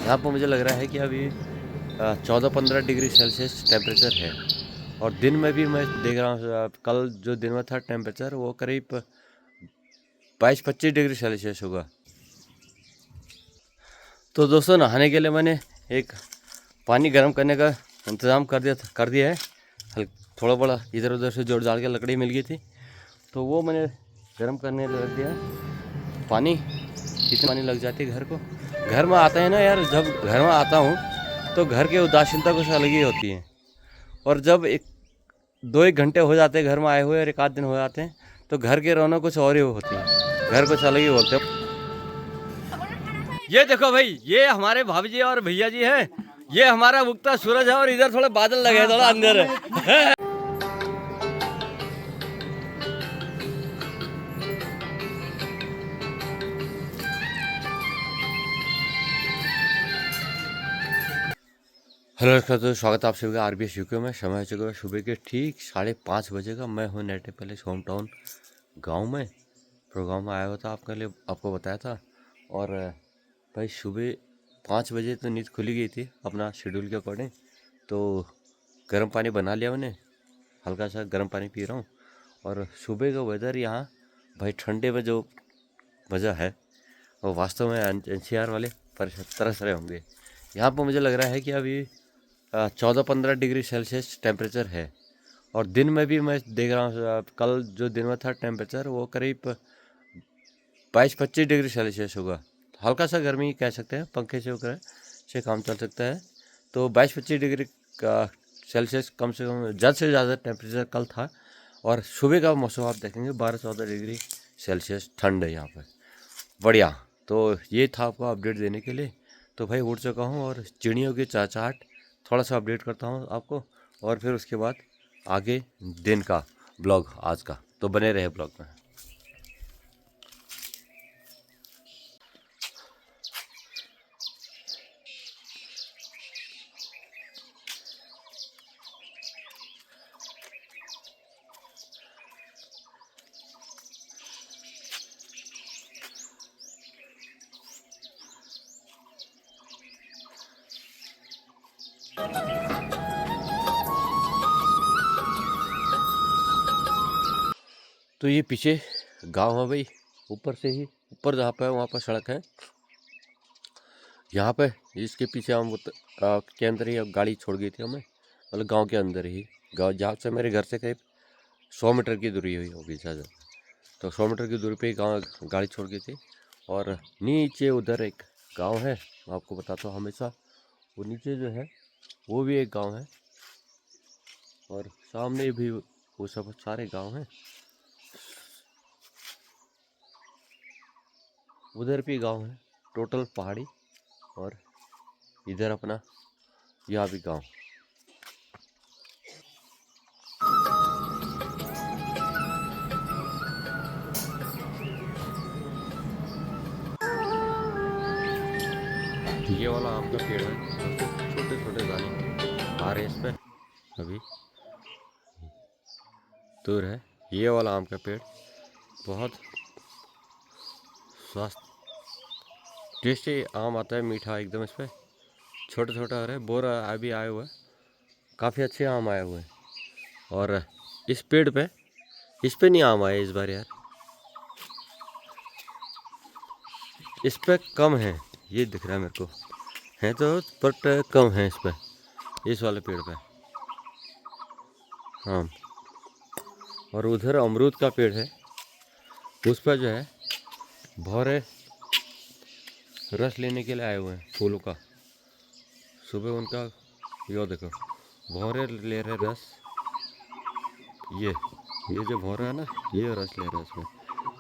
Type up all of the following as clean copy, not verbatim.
यहाँ पर मुझे लग रहा है कि अभी 14-15 डिग्री सेल्सियस टेम्परेचर है। और दिन में भी मैं देख रहा हूँ, कल जो दिन में था टेम्परेचर वो करीब 22-25 डिग्री सेल्सियस होगा। तो दोस्तों, नहाने के लिए मैंने एक पानी गर्म करने का इंतज़ाम कर दिया है। थोड़ा बड़ा इधर उधर से जोड़ जाड़ के लकड़ी मिल गई थी, तो वो मैंने गर्म करने रख दिया है। पानी कितनी पानी लग जाती है घर को। घर में आता है ना यार, जब घर में आता हूँ तो घर की उदासीनता कुछ अलग ही होती है। और जब 1-2 घंटे हो जाते हैं घर में आए हुए और 1 आध दिन हो जाते हैं, तो घर की रौनक कुछ और ही होती है। घर कुछ अलग ही बोलते हैं। ये देखो भाई, ये हमारे भाभी जी और भैया जी हैं। ये हमारा उगता सूरज है और इधर थोड़े बादल लगे हैं, थोड़ा अंधेर है। हेलो नमस्कार, तो स्वागत है आप सभी का आरबीएस यूके में। समय हो चुका है सुबह के ठीक 5:30 बजे का। मैं हूँ नेटिव पैलेस होम टाउन गाँव में। प्रोग्राम में आया हुआ था आपके लिए, आपको बताया था। और भाई सुबह 5 बजे तो नींद खुली गई थी अपना शेड्यूल के अकॉर्डिंग। तो गर्म पानी बना लिया मैंने, हल्का सा गर्म पानी पी रहा हूँ। और सुबह का वेदर यहाँ भाई ठंडे में जो मज़ा है वो वास्तव में एनसीआर वाले तरस रहे होंगे। यहाँ पर मुझे लग रहा है कि अभी 14-15 डिग्री सेल्सियस टेम्परेचर है। और दिन में भी मैं देख रहा हूँ, कल जो दिन में था टेम्परेचर वो करीब 22-25 डिग्री सेल्सियस होगा। हल्का सा गर्मी कह सकते हैं, पंखे से वगैरह से काम चल सकता है। तो 22-25 डिग्री का सेल्सियस कम से कम ज़्यादा से ज़्यादा टेम्परेचर कल था। और सुबह का मौसम आप देखेंगे 12-14 डिग्री सेल्सियस ठंड है यहाँ पर। बढ़िया। तो ये था आपको अपडेट देने के लिए। तो भाई उठ चुका हूँ और चिड़ियों की चहचहाट थोड़ा सा अपडेट करता हूँ आपको। और फिर उसके बाद आगे दिन का ब्लॉग आज का, तो बने रहे ब्लॉग में। तो ये पीछे गांव है भाई। ऊपर से ही ऊपर जहाँ पे है वहाँ पर सड़क है। यहाँ पे इसके पीछे हम के अंदर ही गाड़ी छोड़ गई थी हमें, मतलब गांव के अंदर ही। गांव जहाँ से मेरे घर से करीब 100 मीटर की दूरी हुई होगी ज़्यादा। तो 100 मीटर की दूरी पे ही गाँव गाड़ी छोड़ गई थी। और नीचे उधर एक गांव है, मैं आपको बताता हूँ हमेशा। वो नीचे जो है वो भी एक गांव है। और सामने भी वो सब सारे गांव हैं। उधर भी गांव है, टोटल पहाड़ी। और इधर अपना यहाँ भी गांव। ये वाला आम का पेड़ है, छोटे छोटे दाने आ रहे हैं इस पे अभी। दूर है ये वाला आम का पेड़, बहुत स्वास्थ्य टेस्टी आम आता है, मीठा एकदम। इस पे छोटा छोटा आ रहा है, बोरा अभी आए हुए हैं, काफ़ी अच्छे आम आए हुए हैं। और इस पे नहीं आम आए इस बार यार। इस पे कम है, ये दिख रहा है मेरे को। है तो बट कम है इस पे, इस वाले पेड़ पे। हाँ। और उधर अमरूद का पेड़ है, उस पर जो है भौरे रस लेने के लिए आए हुए हैं फूलों का। सुबह उनका यो देखो, भौरे ले रहे रस। ये जो भौरा है ना, ये रस ले रहा है इसमें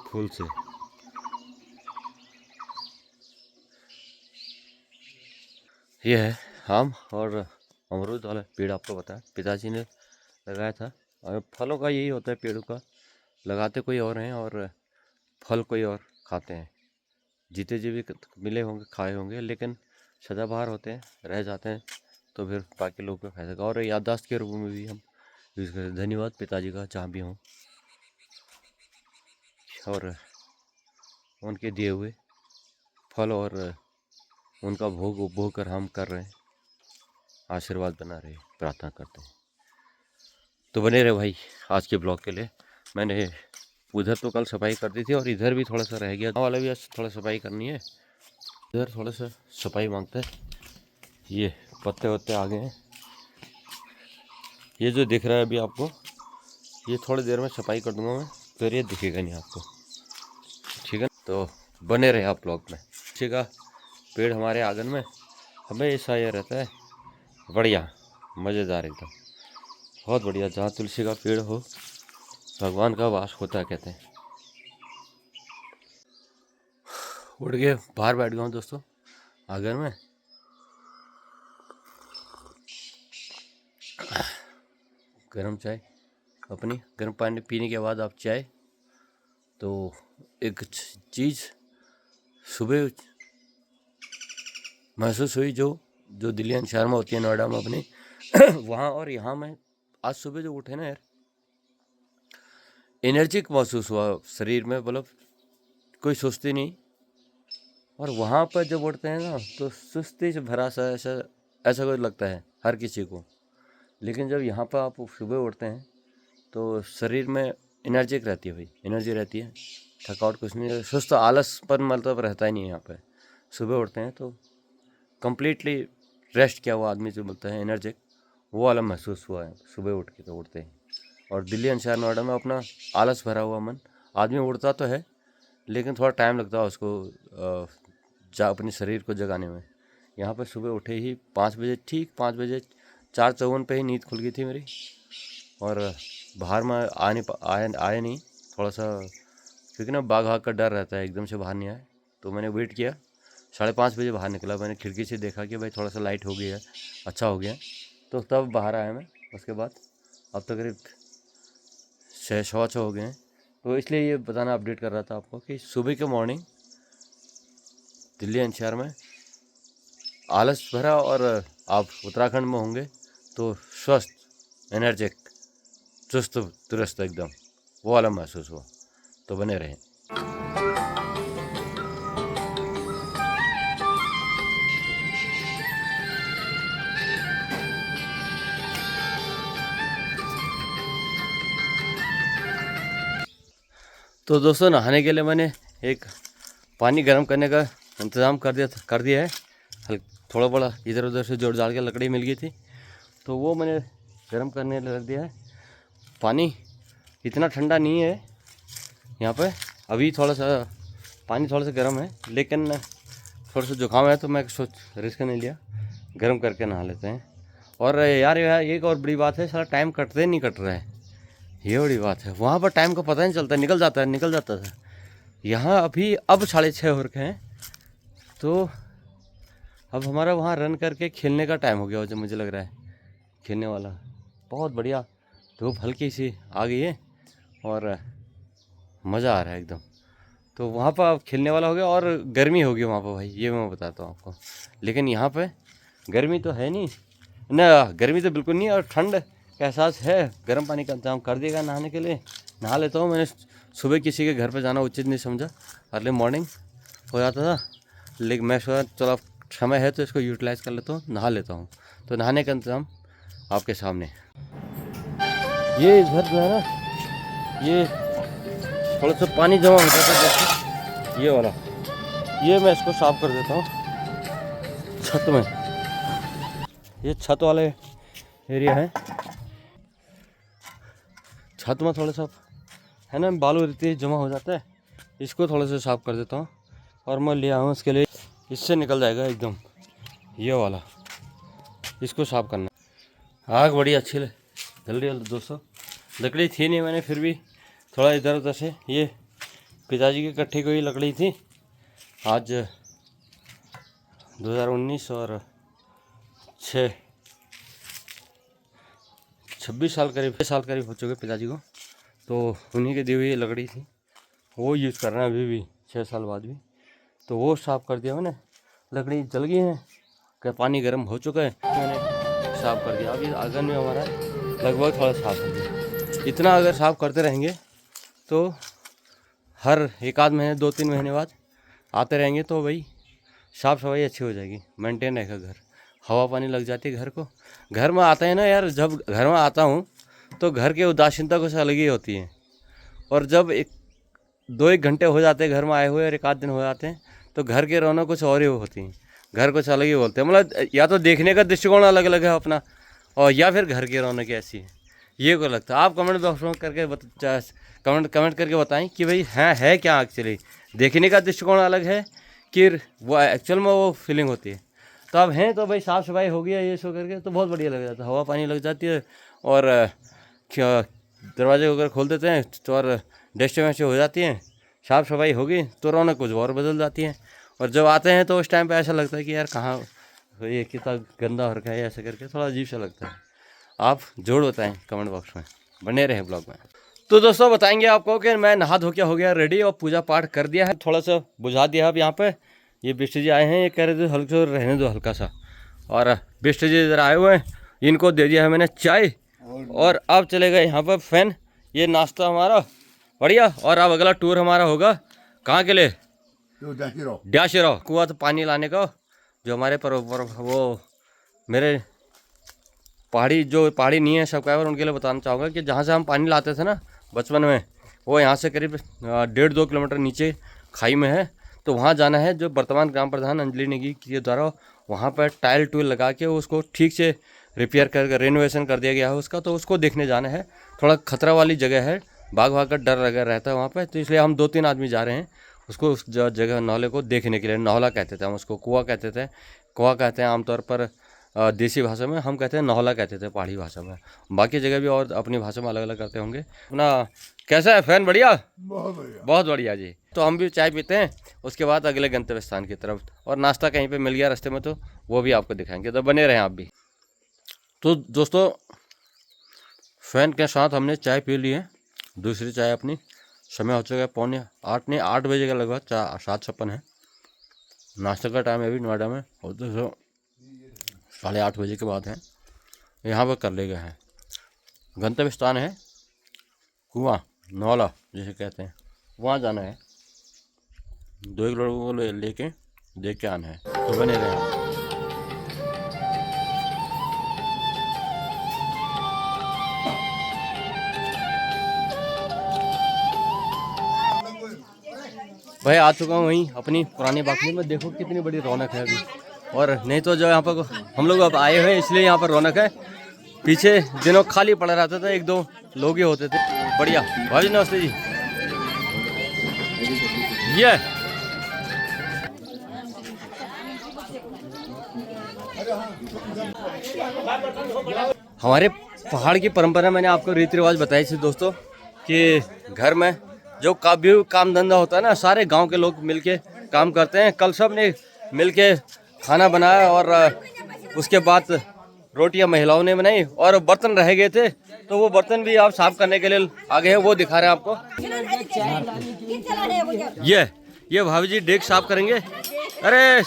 फूल से। ये है आम और अमरूद वाला पेड़, आपको बताया पिताजी ने लगाया था। और फलों का यही होता है, पेड़ों का लगाते कोई और हैं और फल कोई और खाते हैं। जीते जी भी मिले होंगे, खाए होंगे, लेकिन सदाबहार होते हैं, रह जाते हैं। तो फिर बाकी लोग पे फायदा का और याददाश्त के रूप में भी हम यूज़ करते हैं। धन्यवाद पिताजी का जहाँ भी हों, और उनके दिए हुए फल और उनका भोग उपभोग कर हम कर रहे हैं। आशीर्वाद बना रहे, प्रार्थना करते हैं। तो बने रहे भाई आज के ब्लॉग के लिए। मैंने उधर तो कल सफाई कर दी थी और इधर भी थोड़ा सा रह गया, वाला भी आज थोड़ा सफाई करनी है। इधर थोड़ा सा सफाई मांगता है। ये पत्ते वत्ते आ गए हैं, ये जो दिख रहा है अभी आपको, ये थोड़ी देर में सफाई कर दूंगा मैं, फिर ये दिखेगा नहीं आपको, ठीक है। तो बने रहे आप ब्लॉग में। तुलसी का पेड़ हमारे आंगन में हमेशा ये रहता है, बढ़िया मज़ेदार एकदम, बहुत बढ़िया। जहाँ तुलसी का पेड़ हो भगवान का वास होता है कहते हैं। उठ के बाहर बैठ गया हूँ दोस्तों आंगन में। गर्म चाय अपनी, गर्म पानी पीने के बाद आप चाय, तो एक चीज़ सुबह महसूस हुई जो जो दिल्ली एनसीआर में होती है, नोएडा में अपनी वहाँ और यहाँ में आज सुबह जो उठे ना यार, एनर्जिक महसूस हुआ शरीर में, मतलब कोई सुस्ती नहीं। और वहाँ पर जब उठते हैं ना तो सुस्ती से भरा सा ऐसा ऐसा कुछ लगता है हर किसी को। लेकिन जब यहाँ पर आप सुबह उठते हैं तो शरीर में एनर्जिक रहती है भाई, एनर्जी रहती है, थकावट कुछ नहीं, सुस्त आलसपन मतलब रहता ही नहीं है यहाँ पे। सुबह उठते हैं तो कम्प्लीटली रेस्ट किया हुआ आदमी जो बोलता है एनर्जिक, वो वाला महसूस हुआ है सुबह उठ के तो उठते हैं। और दिल्ली एनसीआर नोएडा में अपना आलस भरा हुआ मन, आदमी उठता तो है लेकिन थोड़ा टाइम लगता है उसको अपने शरीर को जगाने में। यहाँ पर सुबह उठे ही 5 बजे, ठीक 5 बजे 4:54 पे ही नींद खुल गई थी मेरी। और बाहर में आया नहीं, थोड़ा सा क्योंकि ना बाघ का डर रहता है, एकदम से बाहर नहीं आए। तो मैंने वेट किया, 5:30 बजे बाहर निकला। मैंने खिड़की से देखा कि भाई थोड़ा सा लाइट हो गई है, अच्छा हो गया, तो तब बाहर आया मैं। उसके बाद अब तक करीब 6:15 हो गए हैं। तो इसलिए ये बताना, अपडेट कर रहा था आपको कि सुबह के मॉर्निंग दिल्ली एनसीआर में आलस भरा, और आप उत्तराखंड में होंगे तो स्वस्थ एनर्जिक चुस्त दुरुस्त एकदम, वो वाला महसूस हुआ। तो बने रहें। तो दोस्तों नहाने के लिए मैंने एक पानी गर्म करने का इंतज़ाम कर दिया है। थोड़ा बड़ा इधर उधर से जोड़ जाड़ के लकड़ी मिल गई थी तो वो मैंने गर्म करने लग दिया है। पानी इतना ठंडा नहीं है यहाँ पे, अभी थोड़ा सा पानी थोड़ा सा गर्म है, लेकिन थोड़ा सा जुकाम है तो मैं रिस्क नहीं लिया, गर्म करके नहा लेते हैं। और यार एक और बड़ी बात है, सारा टाइम कटते नहीं कट रहा है, ये बड़ी बात है। वहाँ पर टाइम का पता नहीं चलता, निकल जाता था। यहाँ अभी अब 6:30 हो रखे हैं, तो अब हमारा वहाँ रन करके खेलने का टाइम हो गया जब मुझे लग रहा है खेलने वाला। बहुत बढ़िया धूप हल्की सी आ गई है और मज़ा आ रहा है एकदम। तो वहाँ पर अब खेलने वाला हो गया और गर्मी होगी वहाँ पर भाई, ये मैं बताता हूँ आपको। लेकिन यहाँ पे गर्मी तो है नहीं ना, गर्मी तो बिल्कुल नहीं, और ठंड का एहसास है। गर्म पानी का इंतजाम कर दिएगा नहाने के लिए, नहा लेता हूँ। मैंने सुबह किसी के घर पे जाना उचित नहीं समझा, अर्ली मॉर्निंग हो जाता था, लेकिन मैं सोचा चलो समय है तो इसको यूटिलाइज़ कर लेता हूँ, नहा लेता हूँ। तो नहाने का इंतज़ाम आपके सामने। ये इधर जो है ना, ये थोड़ा सा पानी जमा हो जाता है जैसे ये वाला, ये मैं इसको साफ़ कर देता हूँ छत में। ये छत वाले एरिया है, छत में थोड़ा सा है ना बालू रेती जमा हो जाता है, इसको थोड़ा सा साफ़ कर देता हूँ। और मैं ले आऊँ इसके लिए, इससे निकल जाएगा एकदम ये वाला, इसको साफ़ करना। आग बड़ी अच्छी जल्दी दोस्तों, लकड़ी थी नहीं, मैंने फिर भी थोड़ा इधर उधर से, ये पिताजी की इकट्ठी हुई लकड़ी थी। आज 2019 और 26 साल करीब हो चुके पिताजी को, तो उन्हीं की दी हुई लकड़ी थी, वो यूज़ कर रहे हैं अभी भी 6 साल बाद भी। तो वो साफ़ कर दिया मैंने, लकड़ी जल गई है, क्या पानी गर्म हो चुका है, मैंने साफ़ कर दिया। अभी आंगन में हमारा लगभग थोड़ा साफ़ हो गया। इतना अगर साफ़ करते रहेंगे तो हर 1 आध महीने 2-3 महीने बाद आते रहेंगे तो भाई साफ़ सफाई अच्छी हो जाएगी, मेंटेन रहेगा घर, हवा पानी लग जाती है घर को। घर में आता है ना यार, जब घर में आता हूँ तो घर की उदासीनता कुछ अलग ही होती है। और जब 1-2 घंटे हो जाते हैं घर में आए हुए और 1 आध दिन हो जाते हैं तो घर की रौनक कुछ और ही होती है, घर कुछ अलग ही बोलते हैं। मतलब या तो देखने का दृष्टिकोण अलग अलग है अपना, और या फिर घर की रौनक ऐसी है, ये को लगता है। आप कमेंट बॉक्स में कमेंट करके बताएं कि भाई है क्या एक्चुअली, देखने का दृष्टिकोण अलग है कि वो एक्चुअल में वो फीलिंग होती है। तो अब हैं तो भाई साफ़ सफाई हो गया ये शो करके तो बहुत बढ़िया लग जाता है, हवा पानी लग जाती है और दरवाजे वगैरह खोल देते हैं तो और डस्ट वैसे हो जाती हैं, साफ़ सफाई होगी तो रौनक कुछ और बदल जाती है। और जब आते हैं तो उस टाइम पे ऐसा लगता है कि यार कहाँ ये कितना गंदा हो रखा है, ऐसा करके थोड़ा अजीब सा लगता है। आप जोड़ बताएं कमेंट बॉक्स में, बने रहें ब्लॉग में। तो दोस्तों बताएंगे आपको कि मैं नहा धो के हो गया रेडी और पूजा पाठ कर दिया है, थोड़ा सा बुझा दिया। अब यहाँ पे ये बिष्ट जी आए हैं, ये कह रहे थे हल्का रहने दो हल्का सा, और बिष्ट जी इधर आए हुए हैं, इनको दे दिया है मैंने चाय। और अब चले गए यहाँ पर फैन, ये नाश्ता हमारा बढ़िया। और अब अगला टूर हमारा होगा कहाँ के लिए, ड्याशिरो कुआं तो पानी लाने का, जो हमारे पर वो मेरे पहाड़ी नहीं है सब्सक्राइबर, उनके लिए बताना चाहूँगा कि जहाँ से हम पानी लाते थे ना बचपन में, वो यहाँ से करीब 1.5-2 किलोमीटर नीचे खाई में है। तो वहाँ जाना है, जो वर्तमान ग्राम प्रधान अंजलि नेगी के द्वारा वहाँ पर टाइल टूल लगा के उसको ठीक से रिपेयर कर रेनोवेशन कर दिया गया है उसका, तो उसको देखने जाना है। थोड़ा खतरा वाली जगह है, बाघ का डर लगा रहता है वहाँ पर, तो इसलिए हम 2-3 आदमी जा रहे हैं उसको उस जगह नौले को देखने के लिए। नौला कहते थे हम उसको, कुआं कहते थे, कुआं कहते हैं आमतौर पर देसी भाषा में, हम कहते हैं नौला कहते थे पहाड़ी भाषा में, बाकी जगह भी और अपनी भाषा में अलग अलग करते होंगे अपना। कैसा है फैन, बढ़िया? बहुत बढ़िया जी। तो हम भी चाय पीते हैं, उसके बाद अगले गंतव्य स्थान की तरफ, और नाश्ता कहीं पे मिल गया रास्ते में तो वो भी आपको दिखाएंगे, तो बने रहें आप भी। तो दोस्तों फैन के साथ हमने चाय पी ली है, दूसरी चाय अपनी। समय हो चुका है 7:45 नहीं 8 बजे का लगभग, 7:56 है। नाश्ते का टाइम है अभी नोएडा में, और 8:30 बजे के बाद है। यहाँ पर कर ले गए हैं, गंतव्य स्थान है कुआं नौला जिसे कहते हैं, वहाँ जाना है। 2 लोगों को लेके देख के आना है, तो बने रहे। भाई आ चुका हूँ वहीं अपनी पुरानी बाखली में, देखो कितनी बड़ी रौनक है अभी। और नहीं तो जो यहाँ पर हम लोग अब आए हुए हैं इसलिए यहाँ पर रौनक है, पीछे दिनों खाली पड़ा रहता था, 1-2 लोग ही होते थे। बढ़िया भाई, नमस्ते जी। ये हमारे पहाड़ की परंपरा, मैंने आपको रीति रिवाज बताई थी दोस्तों, कि घर में जो काम धंधा होता है ना, सारे गांव के लोग मिलके काम करते हैं। कल सब ने मिलके खाना बनाया और उसके बाद रोटियां महिलाओं ने बनाई, और बर्तन रह गए थे तो वो बर्तन भी आप साफ करने के लिए आगे हैं, वो दिखा रहे हैं आपको। ये भाभी जी डेग साफ करेंगे। अरे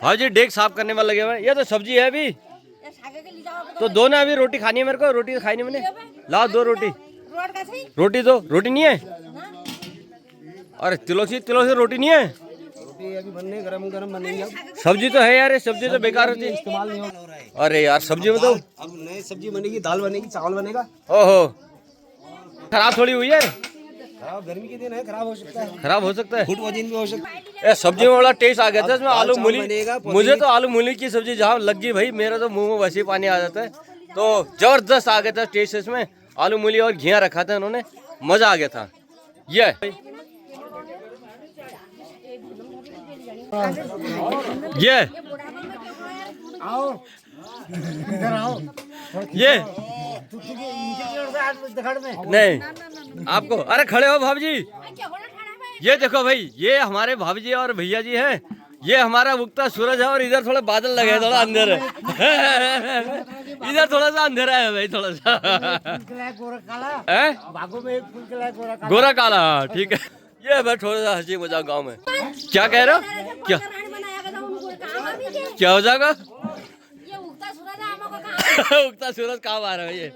भाभी जी डेग साफ करने में लगे हुए। ये तो सब्जी है अभी, तो दो ना, अभी रोटी खानी है मेरे को, रोटी खाई नहीं मैंने, लाओ 2 रोटी। रोटी दो, रोटी नहीं है? अरे तिलोसी रोटी नहीं है? रोटी अभी बनने गरम बनेगी। सब्जी तो है यार, सब्जी तो बेकार होती है, इस्तेमाल नहीं हो रहा है। अरे यार सब्जी में तो अब नई सब्जी बनेगी, दाल बनेगी, चावल बनेगा। ओहो, खराब थोड़ी हुई है? खराब गर्मी के दिन है, खराब हो सकता है, खराब हो सकता है, फूड पॉइजन भी हो सकता है। सब्जी में बड़ा टेस्ट आ गया था इसमें, आलू मूली। मुझे तो आलू मूली की सब्जी जहाँ लग गई भाई, मेरा तो मुंह में वैसे ही पानी आ जाता है। तो जबरदस्त आ गया था टेस्ट इसमें, आलू मूली और घिया रखा था उन्होंने, मजा आ गया था। ये ये नहीं आपको, अरे खड़े हो भाभी जी, ये देखो भाई, ये हमारे भाभी जी और भैया जी हैं, ये हमारा उगता सूरज है, और इधर थोड़ा बादल लगे हैं, थोड़ा अंधेर है इधर थोड़ा सा अंधेरा है भाई, थोड़ा सा गोरा काला, ठीक है। ये भाई थोड़ा सा हंसी मजाक गाँव में। क्या कह रहे हो? क्या हो जाएगा? उगता सूरज काम आ रहा है ये,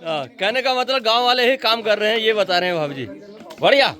कहने का मतलब गांव वाले ही काम कर रहे हैं, ये बता रहे हैं भाभी जी। बढ़िया।